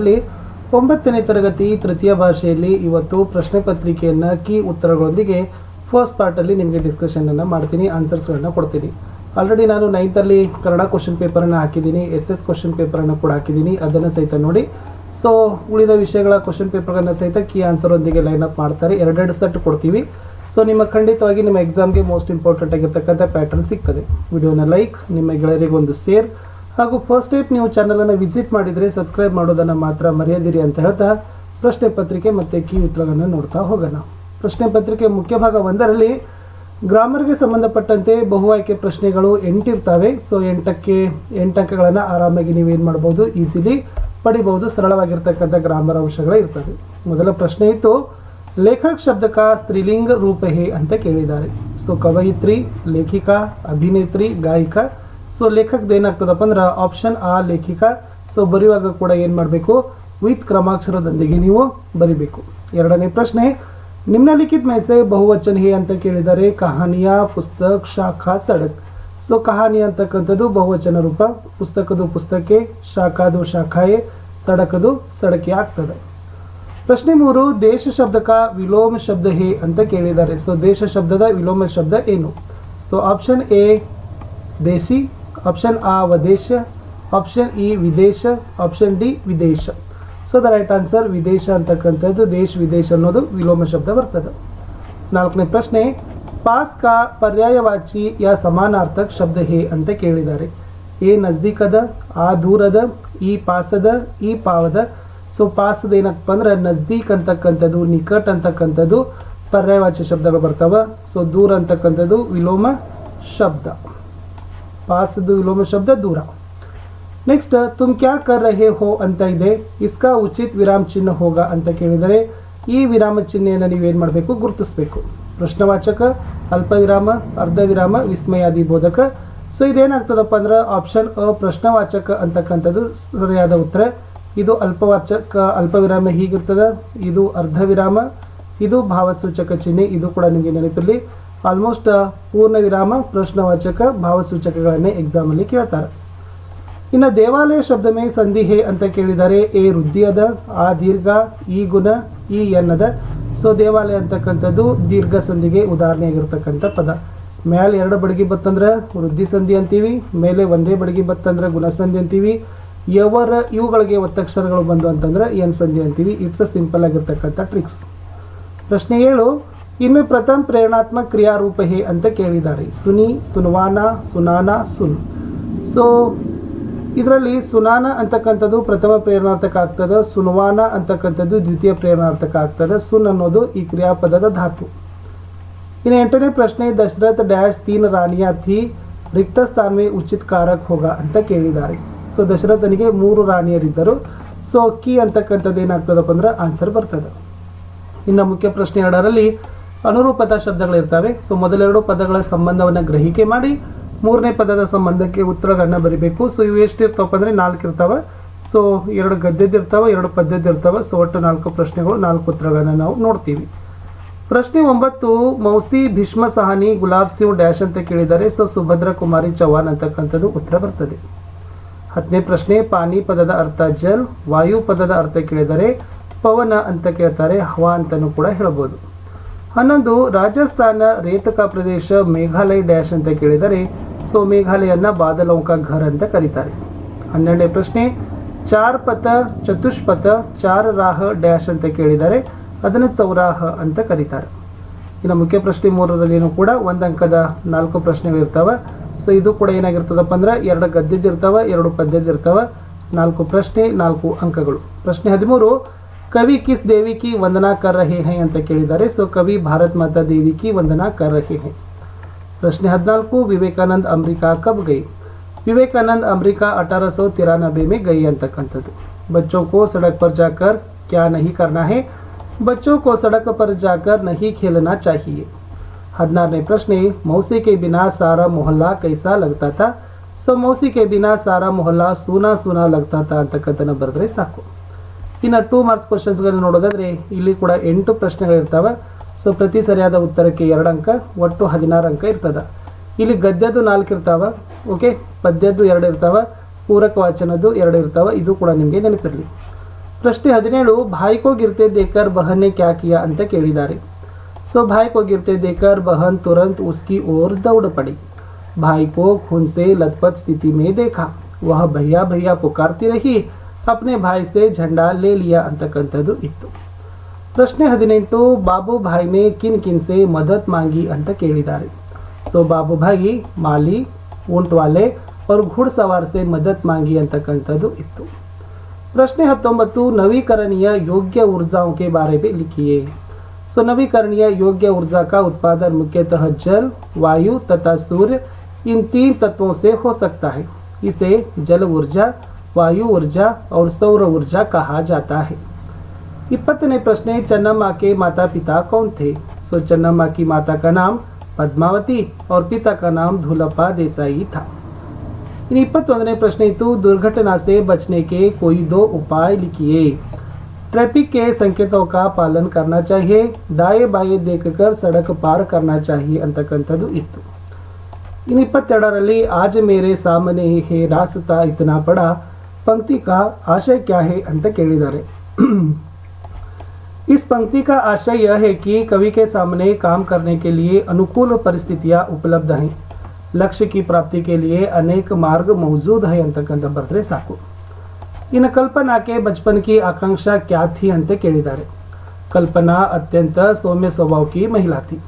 ಅಲ್ಲಿ 9ನೇ ತರಗತಿ ತೃತೀಯ ಭಾಷೆಯಲ್ಲಿ ಇವತ್ತು ಪ್ರಶ್ನೆ ಪತ್ರಿಕೆಯನ್ನು ಕೀ ಉತ್ತರಗಳೊಂದಿಗೆ ಫಸ್ಟ್ ಪಾರ್ಟಲ್ಲಿ ನಿಮಗೆ ಡಿಸ್ಕಷನನ್ನು ಮಾಡ್ತೀನಿ, ಆನ್ಸರ್ಸ್ಗಳನ್ನು ಕೊಡ್ತೀನಿ. ಆಲ್ರೆಡಿ ನಾನು 9th ಕನ್ನಡ ಕ್ವಶನ್ ಪೇಪರನ್ನು ಹಾಕಿದ್ದೀನಿ, SS ಕ್ವಶನ್ ಪೇಪರನ್ನು ಕೂಡ ಹಾಕಿದ್ದೀನಿ, ಅದನ್ನು ಸಹಿತ ನೋಡಿ. ಸೊ ಉಳಿದ ವಿಷಯಗಳ ಕ್ವಶನ್ ಪೇಪರ್ಗಳನ್ನು ಸಹಿತ ಕೀ ಆನ್ಸರ್ ಒಂದಿಗೆ ಲೈನ್ ಅಪ್ ಮಾಡ್ತಾರೆ. 2 ಸೆಟ್ ಕೊಡ್ತೀವಿ. ಸೊ ನಿಮ್ಮ ಖಂಡಿತವಾಗಿ ನಿಮ್ಮ ಎಕ್ಸಾಮ್ಗೆ ಮೋಸ್ಟ್ ಇಂಪಾರ್ಟೆಂಟ್ ಆಗಿರ್ತಕ್ಕಂಥ ಪ್ಯಾಟರ್ನ್ ಸಿಗ್ತದೆ. ವಿಡಿಯೋನ ಲೈಕ್, ನಿಮ್ಮ ಗೆಳೆಯರಿಗೆ ಒಂದು ಶೇರ್, ಹಾಗೂ ಫಸ್ಟ್ ಟೈಮ್ ನೀವು ಚಾನಲನ್ನು ವಿಸಿಟ್ ಮಾಡಿದರೆ ಸಬ್ಸ್ಕ್ರೈಬ್ ಮಾಡೋದನ್ನು ಮಾತ್ರ ಮರೆಯದಿರಿ ಅಂತ ಹೇಳ್ತಾ ಪ್ರಶ್ನೆ ಪತ್ರಿಕೆ ಮತ್ತು ಕೀ ಉತ್ತರಗಳನ್ನು ನೋಡ್ತಾ ಹೋಗೋಣ. ಪ್ರಶ್ನೆ ಪತ್ರಿಕೆ ಮುಖ್ಯ ಭಾಗ 1ರಲ್ಲಿ ಗ್ರಾಮರ್ಗೆ ಸಂಬಂಧಪಟ್ಟಂತೆ ಬಹು ಆಯ್ಕೆ ಪ್ರಶ್ನೆಗಳು 8 ಇರ್ತವೆ. ಸೊ 8 ಅಂಕಗಳನ್ನು ಆರಾಮಾಗಿ ನೀವೇನು ಮಾಡ್ಬೋದು, ಈಸಿಲಿ ಪಡಿಬಹುದು. ಸರಳವಾಗಿರ್ತಕ್ಕಂಥ ಗ್ರಾಮರ್ ಅಂಶಗಳೇ ಇರ್ತವೆ. ಮೊದಲ ಪ್ರಶ್ನೆ ಇತ್ತು, ಲೇಖಕ್ ಶಬ್ದಕ ಸ್ತ್ರೀಲಿಂಗ ರೂಪ ಹೇ ಅಂತ ಕೇಳಿದ್ದಾರೆ. ಸೊ ಕವಯಿತ್ರಿ, ಲೇಖಿಕಾ, ಅಭಿನೇತ್ರಿ, ಗಾಯಿಕಾ. ಸೊ ಲೇಖಕದ ಏನಾಗ್ತದಪ್ಪ ಅಂದ್ರೆ ಆಪ್ಷನ್ ಆ ಲೇಖಿಕಾ. ಸೊ ಬರೆಯುವಾಗ ಕೂಡ ಏನು ಮಾಡಬೇಕು, ವಿತ್ ಕ್ರಮಾಕ್ಷರದೊಂದಿಗೆ ನೀವು ಬರಿಬೇಕು. 2ನೇ ಪ್ರಶ್ನೆ, ನಿಮ್ನಲಿಖಿತ में से ಬಹುವಚನ ಹೇ ಅಂತ ಕೇಳಿದ್ದಾರೆ. ಕಹಾನಿಯ, ಪುಸ್ತಕ್, ಶಾಖಾ, ಸಡಕ್. ಸೊ ಕಹಾನಿ ಅಂತಕ್ಕಂಥದ್ದು ಬಹುವಚನ ರೂಪ, ಪುಸ್ತಕದು ಪುಸ್ತಕೆ, ಶಾಖಾದು ಶಾಖಾಯೆ, ಸಡಕದು ಸಡಕೆ ಆಗ್ತದೆ. ಪ್ರಶ್ನೆ 3, ದೇಶ ಶಬ್ದಕ ವಿಲೋಮ ಶಬ್ದ ಹೇ ಅಂತ ಕೇಳಿದ್ದಾರೆ. ಸೊ ದೇಶ ಶಬ್ದದ ವಿಲೋಮ ಶಬ್ದ ಏನು? So option A Desi, option ಆ ವದೇಶ, ಆಪ್ಷನ್ ಇ ವಿದೇಶ, ಆಪ್ಷನ್ ಡಿ ವಿದೇಶ. ಸೊ ದ ರೈಟ್ ಆನ್ಸರ್ ವಿದೇಶ ಅಂತಕ್ಕಂಥದ್ದು ದೇಶ ವಿದೇಶ ಅನ್ನೋದು ವಿಲೋಮ ಶಬ್ದ ಬರ್ತದೆ. 4ನೇ ಪ್ರಶ್ನೆ, ಪಾಸ್ ಕಾ ಪರ್ಯಾಯವಾಚಿ ಯಾ ಸಮಾನಾರ್ಥಕ ಶಬ್ದ ಹೇ ಅಂತ ಕೇಳಿದ್ದಾರೆ. ಎ ನಜ್ದೀಕದ, ಆ ದೂರದ, ಈ ಪಾಸದ, ಈ ಪಾವದ. ಸೊ ಪಾಸದ ಏನಪ್ಪ ಅಂದ್ರೆ ನಜ್ದೀಕ್ ಅಂತಕ್ಕಂಥದ್ದು, ನಿಕಟ್ ಅಂತಕ್ಕಂಥದ್ದು ಪರ್ಯಾಯವಾಚಿ ಶಬ್ದಗಳು ಬರ್ತಾವ. ಸೊ ದೂರ ಅಂತಕ್ಕಂಥದ್ದು ವಿಲೋಮ ಶಬ್ದ, ಪಾಸದು ವಿಲೋಮ ಶಬ್ದ ದೂರ. ನೆಕ್ಸ್ಟ್, ತುಮ್ ಕ್ಯಾ ಕರ್ ರಹೆ ಹೋ ಅಂತ ಇದೆ, ಇಸ್ಕಾ ಉಚಿತ್ ವಿರಾಮ ಚಿಹ್ನೆ ಹೋಗ ಅಂತ ಕೇಳಿದರೆ ಈ ವಿರಾಮ ಚಿಹ್ನೆಯನ್ನು ನೀವೇನು ಮಾಡಬೇಕು, ಗುರುತಿಸಬೇಕು. ಪ್ರಶ್ನವಾಚಕ, ಅಲ್ಪ ವಿರಾಮ, ಅರ್ಧ ವಿರಾಮ, ವಿಸ್ಮಯಾದಿ ಬೋಧಕ. ಸೊ ಇದೇನಾಗ್ತದಪ್ಪ ಅಂದ್ರೆ ಆಪ್ಷನ್ ಅ ಪ್ರಶ್ನವಾಚಕ ಅಂತಕ್ಕಂಥದ್ದು ಸರಿಯಾದ ಉತ್ತರ. ಇದು ಅಲ್ಪವಾಚಕ, ಅಲ್ಪ ವಿರಾಮ ಹೀಗಿರ್ತದೆ, ಇದು ಅರ್ಧ ವಿರಾಮ, ಇದು ಭಾವಸೂಚಕ ಚಿಹ್ನೆ. ಇದು ಕೂಡ ನಿಮಗೆ ನೆನಪಿರಲಿ. ಆಲ್ಮೋಸ್ಟ್ ಪೂರ್ಣ ವಿರಾಮ, ಪ್ರಶ್ನವಾಚಕ, ಭಾವಸೂಚಕಗಳನ್ನೇ ಎಕ್ಸಾಮಲ್ಲಿ ಕೇಳ್ತಾರೆ. ಇನ್ನು ದೇವಾಲಯ ಶಬ್ದ ಮೇ ಸಂಧಿ ಹೇ ಅಂತ ಕೇಳಿದ್ದಾರೆ. ಎ ವೃದ್ಧಿ ಅದ, ಆ ದೀರ್ಘ, ಈ ಗುಣ, ಈ ಎನ್ನದ. ಸೊ ದೇವಾಲಯ ಅಂತಕ್ಕಂಥದ್ದು ದೀರ್ಘ ಸಂಧಿಗೆ ಉದಾಹರಣೆಯಾಗಿರ್ತಕ್ಕಂಥ ಪದ. ಮೇಲೆ 2 ಬಡಗಿ ಬತ್ತಂದ್ರೆ ವೃದ್ಧಿ ಸಂಧಿ ಅಂತೀವಿ, ಮೇಲೆ ಒಂದೇ ಬಡಗಿ ಬತ್ತಂದ್ರೆ ಗುಣಸಂಧಿ ಅಂತೀವಿ, ಇವುಗಳಿಗೆ ಒತ್ತಕ್ಷರಗಳು ಬಂದು ಅಂತಂದ್ರೆ ಎನ್ ಸಂಧಿ ಅಂತೀವಿ. ಇಟ್ಸ್ ಅ ಸಿಂಪಲ್ ಆಗಿರ್ತಕ್ಕಂಥ ಟ್ರಿಕ್ಸ್. ಪ್ರಶ್ನೆ 7, ಇನ್ಮೆ ಪ್ರಥಮ ಪ್ರೇರಣಾತ್ಮಕ ಕ್ರಿಯಾರೂಪ ಹೇ ಅಂತ ಕೇಳಿದ್ದಾರೆ. ಸುನಿ, ಸುನ್ವಾನ, ಸುನಾನ, ಸುನ್. ಸೊ ಇದರಲ್ಲಿ ಸುನಾನ ಅಂತಕ್ಕಂಥದ್ದು ಪ್ರಥಮ ಪ್ರೇರಣಾರ್ಥಕ ಆಗ್ತದೆ, ಸುನ್ವಾನ ಅಂತಕ್ಕಂಥದ್ದು ದ್ವಿತೀಯ ಪ್ರೇರಣಾರ್ಥಕ ಆಗ್ತದೆ, ಸುನ್ ಅನ್ನೋದು ಈ ಕ್ರಿಯಾಪದದ ಧಾತು. ಇನ್ನು 8ನೇ ಪ್ರಶ್ನೆ, ದಶರಥ ಡ್ಯಾಶ್ 3 ರಾಣಿಯಾ ಥಿ, ರಿಕ್ತ ಸ್ಥಾನ ಮೇ ಉಚಿತ ಕಾರಕ್ ಹೋಗ ಅಂತ ಕೇಳಿದ್ದಾರೆ. ಸೊ ದಶರಥನಿಗೆ 3 ರಾಣಿಯರಿದ್ದರು. ಸೊ ಕೀ ಅಂತಕ್ಕಂಥದ್ದು ಏನಾಗ್ತದಪ್ಪ ಅಂದ್ರೆ ಆನ್ಸರ್ ಬರ್ತದೆ. ಇನ್ನು ಮುಖ್ಯ ಪ್ರಶ್ನೆ 2ರಲ್ಲಿ ಅನುರೂಪತಾ ಶಬ್ದಗಳಿರ್ತವೆ. ಸೊ ಮೊದಲ 2 ಪದಗಳ ಸಂಬಂಧವನ್ನು ಗ್ರಹಿಕೆ ಮಾಡಿ 3ನೇ ಪದದ ಸಂಬಂಧಕ್ಕೆ ಉತ್ತರಗಳನ್ನ ಬರಿಬೇಕು. ಸೊ ಇವು ಎಷ್ಟು ಇರ್ತಾವಪ್ಪ ಅಂದರೆ 4 ಇರ್ತಾವೆ. ಸೊ 2 ಗದ್ಯದ್ದು ಇರ್ತಾವೆ, 2 ಪದ್ಯದ್ದು ಇರ್ತಾವೆ. ಸೊ ಒಟ್ಟು 4 ಪ್ರಶ್ನೆಗಳು, 4 ಉತ್ತರಗಳನ್ನ ನಾವು ನೋಡ್ತೀವಿ. ಪ್ರಶ್ನೆ 9, ಮೌಸಿ ಭೀಷ್ಮ ಸಹಾನಿ ಗುಲಾಬ್ ಸಿಂಗ್ ಡ್ಯಾಶ್ ಅಂತ ಕೇಳಿದ್ದಾರೆ. ಸೊ ಸುಭದ್ರ ಕುಮಾರಿ ಚೌಹಾಣ್ ಅಂತಕ್ಕಂಥದ್ದು ಉತ್ತರ ಬರ್ತದೆ. 10ನೇ ಪ್ರಶ್ನೆ, ಪಾನಿ ಪದದ ಅರ್ಥ ಜಲ್, ವಾಯು ಪದದ ಅರ್ಥ ಕೇಳಿದರೆ ಪವನ ಅಂತ ಕೇಳ್ತಾರೆ, ಹವಾ ಅಂತಲೂ ಕೂಡ ಹೇಳ್ಬೋದು. 11, ರಾಜಸ್ಥಾನ ರೇತಕ ಪ್ರದೇಶ ಮೇಘಾಲಯ ಡ್ಯಾಶ್ ಅಂತ ಕೇಳಿದರೆ. ಸೊ ಮೇಘಾಲಯನ್ನ ಬಾದಲೋಂ ಕಾ ಘರ್ ಅಂತ ಕರೀತಾರೆ. 12ನೇ ಪ್ರಶ್ನೆ, ಚಾರ್ ಪಥ ಚತುಷ್ಪಥ ಚಾರ್ ರಾಹ ಡ್ಯಾಶ್ ಅಂತ ಕೇಳಿದ್ದಾರೆ, ಅದನ್ನು ಚೌರಾಹ ಅಂತ ಕರೀತಾರೆ. ಇನ್ನು ಮುಖ್ಯ ಪ್ರಶ್ನೆ 3ರಲ್ಲಿನೂ ಕೂಡ 1 ಅಂಕದ 4 ಪ್ರಶ್ನೆಗಳು ಇರ್ತವೆ. ಸೊ ಇದು ಕೂಡ ಏನಾಗಿರ್ತದಪ್ಪ ಅಂದ್ರೆ 2 ಗದ್ಯದ್ದು ಇರ್ತವೆ, 2 ಪದ್ಯದ್ದು ಇರ್ತವೆ, 4 ಪ್ರಶ್ನೆ, 4 ಅಂಕಗಳು. ಪ್ರಶ್ನೆ 13, ಕವಿ ಕಿಸ್ ದೇವಿ ಕಿ ವಂದನಾ ಕರ್ ರಹೆ ಹೈ ಅಂತ ಕೇಳಿದ್ದಾರೆ. ಸೊ ಕವಿ ಭಾರತ್ ಮಾತಾ ದೇವಿ ಕಿ ವಂದನಾ ಕರ್ ರಹೆ ಹೈ. ಪ್ರಶ್ನೆ 14, ವಿವೇಕಾನಂದ ಅಮೆರಿಕಾ ಕಬ್ ಗೈ. ವಿವೇಕಾನಂದ ಅಮೆರಿಕಾ 1893 में गई ಅಂತಕ್ಕಂಥದ್ದು. बच्चों को सड़क पर जाकर क्या नहीं करना है, बच्चों को सड़क पर जाकर नहीं खेलना चाहिए. 16ನೇ ಪ್ರಶ್ನೆ, मौसी के बिना सारा मोहल्ला कैसा लगता था. ಸೊ मौसी के बिना सारा मोहल्ला सूना सूना लगता था ಅಂತಕ್ಕಂಥದ್ದನ್ನು ಬರೆದ್ರೆ ಸಾಕು. ಇನ್ನು 2 ಮಾರ್ಕ್ಸ್ ಕ್ವಶನ್ಸ್ಗಳನ್ನು ನೋಡೋದಾದ್ರೆ ಇಲ್ಲಿ ಕೂಡ 8 ಪ್ರಶ್ನೆಗಳಿರ್ತವೆ. ಸೊ ಪ್ರತಿ ಸರಿಯಾದ ಉತ್ತರಕ್ಕೆ 2 ಅಂಕ, ಒಟ್ಟು 16 ಅಂಕ ಇರ್ತದೆ. ಇಲ್ಲಿ ಗದ್ಯದ್ದು 4 ಇರ್ತಾವೆ, ಓಕೆ, ಪದ್ಯದ್ದು 2 ಇರ್ತಾವೆ, ಪೂರಕ ವಾಚನದ್ದು 2 ಇರ್ತಾವೆ. ಇದು ಕೂಡ ನಿಮಗೆ ನೆನಪಿರಲಿ. ಪ್ರಶ್ನೆ 17 भाई को गिरते देखकर बहन ने क्या किया ಅಂತ ಕೇಳಿದ್ದಾರೆ. सो भाई को गिरते देखकर बहन तुरंत उसकी ओर दौड़ पड़ी. भाई को खून से लथपथ स्थिति में देखा. वह भैया भैया पुकारती रही. अपने भाई से झंडा ले लिया ಅಂತಕ್ಕಂಥದ್ದು ಇತ್ತು. ಪ್ರಶ್ನೆ 18 बाबू भाई ने किन किन से मदद मांगी ಅಂತ ಕೇಳಿದ್ದಾರೆ. सो बाबू भाई माली, ऊंट वाले और घुड़सवार से मदद मांगी ಅಂತಕ್ಕಂಥದ್ದು ಇತ್ತು. प्रश्न 19 नवीकरणीय योग्य ऊर्जाओं के बारे में लिखिए. सो नवीकरणीय योग्य ऊर्जा का उत्पादन मुख्यतः जल, वायु तथा सूर्य इन 3 तत्वों से हो सकता है. इसे जल ऊर्जा, वायु ऊर्जा और सौर ऊर्जा कहा जाता है. 20वें प्रश्न चन्नम्मा के माता पिता कौन थे. सो चन्नम्मा की माता का नाम पद्मावती और पिता का नाम धूलप्पा देसाई था. 21वें प्रश्न इतु दुर्घटना से बचने के कोई 2 उपाय लिखिए. ट्रैफिक के संकेतों का पालन करना चाहिए. दाएं बाएं देखकर सड़क पार करना चाहिए ಅಂತಕ್ಕಂಥದ್ದು ಇತ್ತು. 22ರಲ್ಲಿ आज मेरे सामने है रास्ता इतना बड़ा पंक्ति का आशय क्या है ಅಂತ ಕೇಳಿದ್ದಾರೆ. इस पंक्ति का आशय यह है कि कवि के सामने काम करने के लिए अनुकूल परिस्थितियां उपलब्ध हैं. लक्ष्य की प्राप्ति के लिए अनेक मार्ग मौजूद है ಅಂತಕ್ಕಂಥ ಬರೆದ್ರೆ ಸಾಕು. इन कल्पना के बचपन की आकांक्षा क्या थी ಅಂತ ಕೇಳಿದ್ದಾರೆ. कल्पना अत्यंत सौम्य स्वभाव की महिला थी.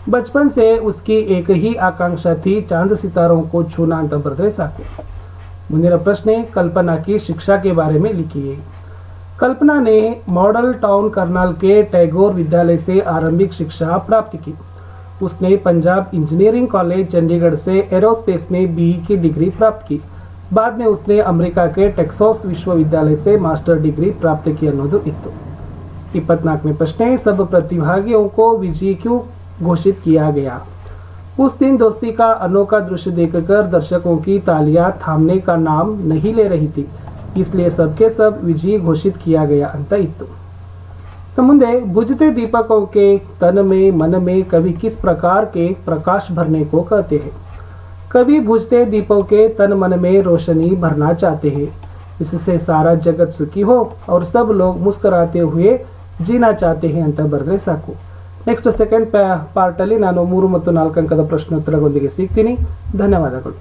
बचपन से उसकी एक ही आकांक्षा थी चांद सितारों को छूना ಅಂತ ಬರೆದ್ರೆ ಸಾಕು. ಮುಂದಿನ ಪ್ರಶ್ನೆ कल्पना की शिक्षा के बारे में लिखिए. कल्पना ने मॉडल टाउन करनाल के टैगोर विद्यालय से आरंभिक शिक्षा प्राप्त की. उसने पंजाब इंजीनियरिंग कॉलेज चंडीगढ़ से एरोस्पेस में BE की डिग्री प्राप्त की. बाद में उसने अमेरिका के टेक्सास विश्वविद्यालय से मास्टर डिग्री प्राप्त की ಅನ್ನೋದು ಇತ್ತು. 24वें प्रश्न सब प्रतिभागियों को विजयी क्यों घोषित किया गया. उस दिन दोस्ती का अनोखा दृश्य देखकर दर्शकों की तालियां थामने का नाम नहीं ले रही थी, इसलिए सबके सब विजयी घोषित किया गया ಅಂತ ಇತ್ತು. तो ಮುಂದೆ बुझते दीपकों के तन में मन में कवि किस प्रकार के प्रकाश भरने को कहते हैं. कवि बुझते दीपों के तन मन में रोशनी भरना चाहते हैं. इससे सारा जगत सुखी हो और सब लोग मुस्कुराते हुए जीना चाहते हैं ಅಂತ ಬರೆದ್ರೆ ಸಾಕು. ನೆಕ್ಸ್ಟ್ ಸೆಕೆಂಡ್ ಪಾರ್ಟಲ್ಲಿ ನಾನು 3 ಮತ್ತು 4 ಅಂಕದ ಪ್ರಶ್ನೋತ್ತರಗಳೊಂದಿಗೆ ಸಿಗ್ತೀನಿ. ಧನ್ಯವಾದಗಳು.